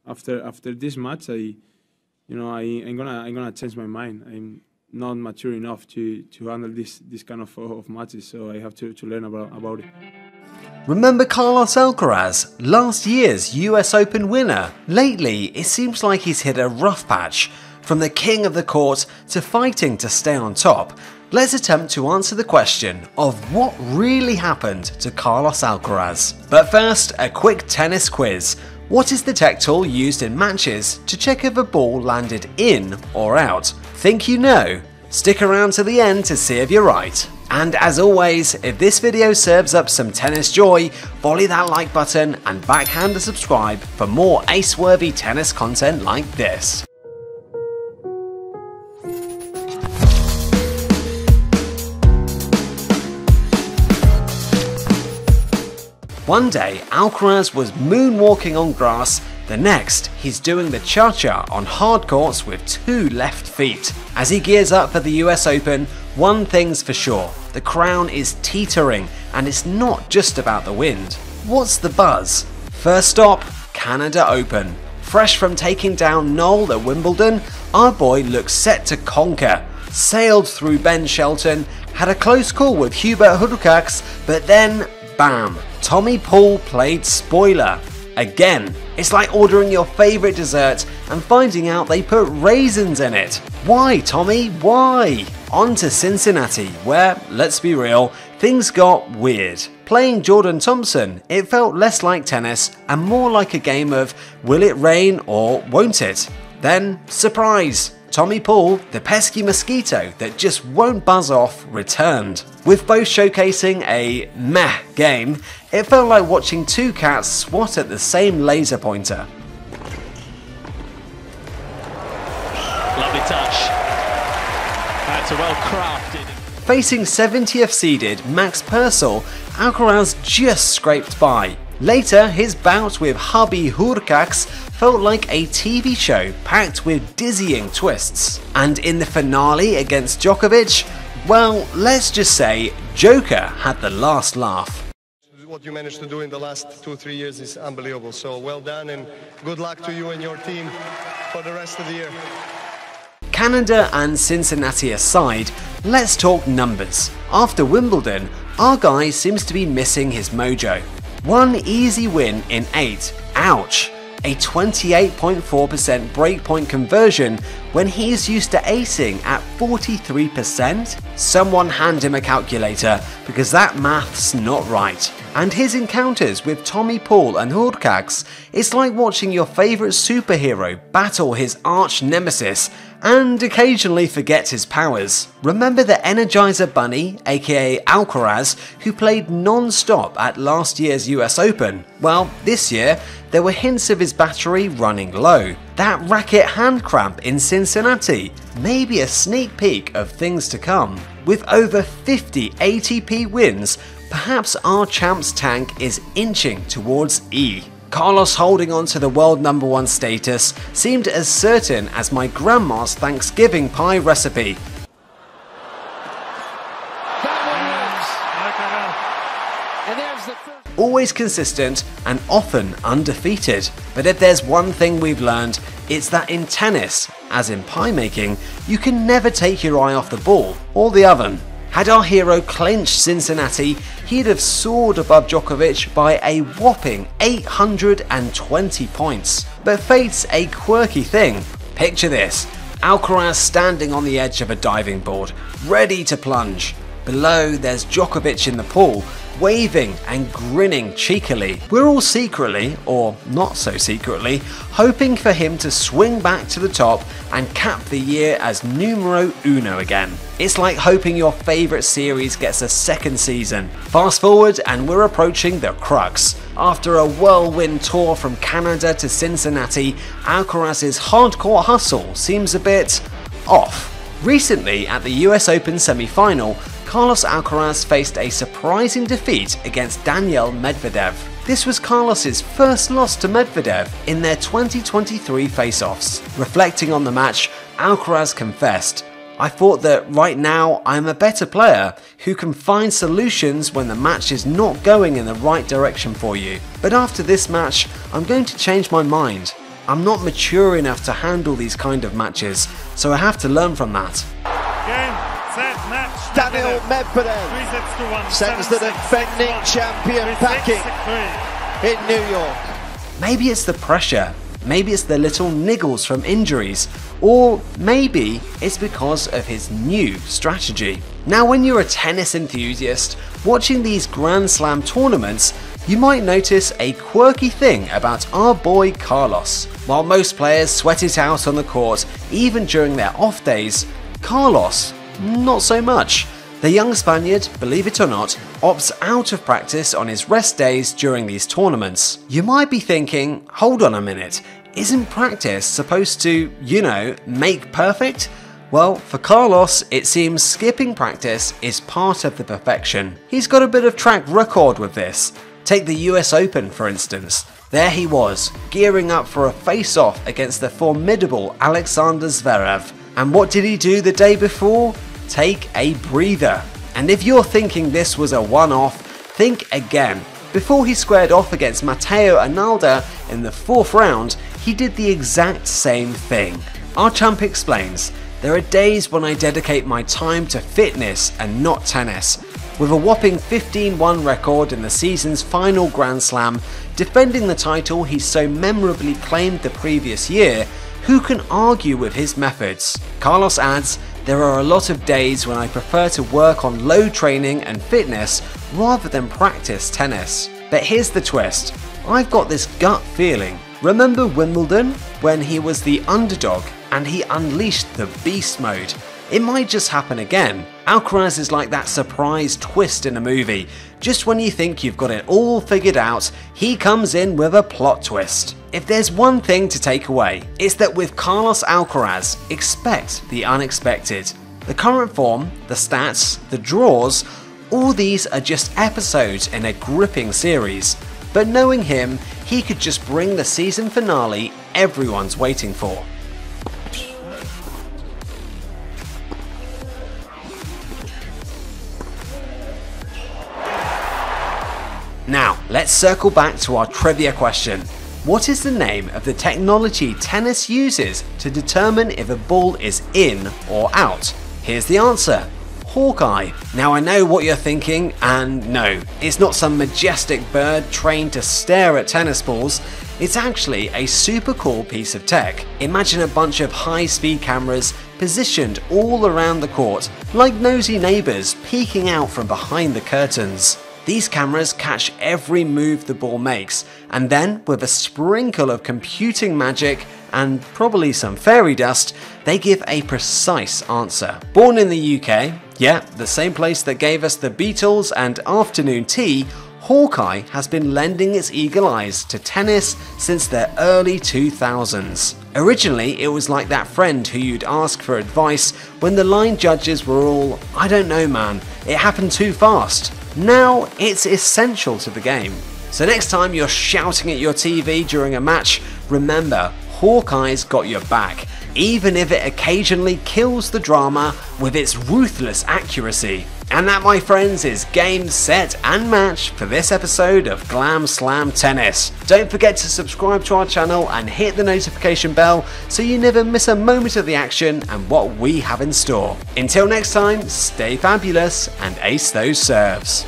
after this match, I'm gonna change my mind. I'm not mature enough to handle this kind of matches, so I have to learn about it. Remember Carlos Alcaraz, last year's US Open winner? Lately, it seems like he's hit a rough patch. From the king of the court to fighting to stay on top, let's attempt to answer the question of what really happened to Carlos Alcaraz. But first, a quick tennis quiz. What is the tech tool used in matches to check if a ball landed in or out? Think you know? Stick around to the end to see if you're right. And as always, if this video serves up some tennis joy, volley that like button and backhand a subscribe for more ace-worthy tennis content like this. One day, Alcaraz was moonwalking on grass, the next, he's doing the cha-cha on hard courts with 2 left feet. As he gears up for the US Open, one thing's for sure, the crown is teetering, and it's not just about the wind. What's the buzz? First stop, Canada Open. Fresh from taking down Noel at Wimbledon, our boy looks set to conquer. Sailed through Ben Shelton, had a close call with Hubert Hurkacz, but then, bam, Tommy Paul played spoiler. Again, it's like ordering your favourite dessert and finding out they put raisins in it. Why, Tommy? Why? On to Cincinnati, where, let's be real, things got weird. Playing Jordan Thompson, it felt less like tennis and more like a game of will it rain or won't it? Then, surprise! Tommy Paul, the pesky mosquito that just won't buzz off, returned. With both showcasing a meh game, it felt like watching 2 cats swat at the same laser pointer. Lovely touch. That's a well crafted. Facing 70th seeded Max Purcell, Alcaraz just scraped by. Later, his bout with hubby Hurkacz felt like a TV show packed with dizzying twists. And in the finale against Djokovic, well, let's just say Joker had the last laugh. What you managed to do in the last 2-3 years is unbelievable. So well done and good luck to you and your team for the rest of the year. Canada and Cincinnati aside, let's talk numbers. After Wimbledon, our guy seems to be missing his mojo. 1 easy win in 8. Ouch! A 28.4% breakpoint conversion when he's used to acing at 43%? Someone hand him a calculator because that math's not right. And his encounters with Tommy Paul and Hurkacz, it's like watching your favourite superhero battle his arch nemesis and occasionally forget his powers. Remember the Energizer Bunny, aka Alcaraz, who played non-stop at last year's US Open? Well, this year, there were hints of his battery running low. That racket hand cramp in Cincinnati, maybe a sneak peek of things to come. With over 50 ATP wins, perhaps our champ's tank is inching towards E. Carlos holding on to the world #1 status seemed as certain as my grandma's Thanksgiving pie recipe. Always consistent and often undefeated. But if there's one thing we've learned, it's that in tennis, as in pie making, you can never take your eye off the ball or the oven. Had our hero clinched Cincinnati, he'd have soared above Djokovic by a whopping 820 points. But fate's a quirky thing. Picture this, Alcaraz standing on the edge of a diving board, ready to plunge. Below, there's Djokovic in the pool, waving and grinning cheekily. We're all secretly, or not so secretly, hoping for him to swing back to the top and cap the year as numero uno again. It's like hoping your favourite series gets a second season. Fast forward and we're approaching the crux. After a whirlwind tour from Canada to Cincinnati, Alcaraz's hardcore hustle seems a bit off. Recently, at the US Open semi-final, Carlos Alcaraz faced a surprising defeat against Daniil Medvedev. This was Carlos's first loss to Medvedev in their 2023 face-offs. Reflecting on the match, Alcaraz confessed, I thought that right now I'm a better player who can find solutions when the match is not going in the right direction for you. But after this match, I'm going to change my mind. I'm not mature enough to handle these kind of matches, so I have to learn from that. Game, set, match. Daniel Medvedev sends the defending champion packing in New York. Maybe it's the pressure, maybe it's the little niggles from injuries, or maybe it's because of his new strategy. Now, when you're a tennis enthusiast, watching these Grand Slam tournaments, you might notice a quirky thing about our boy Carlos. While most players sweat it out on the court, even during their off days, Carlos, not so much. The young Spaniard, believe it or not, opts out of practice on his rest days during these tournaments. You might be thinking, hold on a minute, isn't practice supposed to, make perfect? Well, for Carlos, it seems skipping practice is part of the perfection. He's got a bit of track record with this. Take the US Open, for instance. There he was, gearing up for a face-off against the formidable Alexander Zverev. And what did he do the day before? Take a breather. And if you're thinking this was a one-off, think again. Before he squared off against Matteo Arnaldo in the 4th round, he did the exact same thing. Our champ explains, there are days when I dedicate my time to fitness and not tennis. With a whopping 15-1 record in the season's final Grand Slam, defending the title he so memorably claimed the previous year, who can argue with his methods? Carlos adds, there are a lot of days when I prefer to work on load training and fitness rather than practice tennis. But here's the twist, I've got this gut feeling. Remember Wimbledon? When he was the underdog and he unleashed the beast mode? It might just happen again. Alcaraz is like that surprise twist in a movie. Just when you think you've got it all figured out, he comes in with a plot twist. If there's one thing to take away, it's that with Carlos Alcaraz, expect the unexpected. The current form, the stats, the draws, all these are just episodes in a gripping series. But knowing him, he could just bring the season finale everyone's waiting for. Now, let's circle back to our trivia question. What is the name of the technology tennis uses to determine if a ball is in or out? Here's the answer. Hawkeye. Now I know what you're thinking, and no, it's not some majestic bird trained to stare at tennis balls. It's actually a super cool piece of tech. Imagine a bunch of high-speed cameras positioned all around the court, like nosy neighbours peeking out from behind the curtains. These cameras catch every move the ball makes, and then with a sprinkle of computing magic and probably some fairy dust, they give a precise answer. Born in the UK, yeah, the same place that gave us the Beatles and afternoon tea, Hawkeye has been lending its eagle eyes to tennis since the early 2000s. Originally, it was like that friend who you'd ask for advice when the line judges were all, I don't know man, it happened too fast. Now, it's essential to the game. So next time you're shouting at your TV during a match, remember, Hawkeye's got your back, even if it occasionally kills the drama with its ruthless accuracy. And that, my friends, is game, set and match for this episode of Glam Slam Tennis. Don't forget to subscribe to our channel and hit the notification bell so you never miss a moment of the action and what we have in store. Until next time, stay fabulous and ace those serves.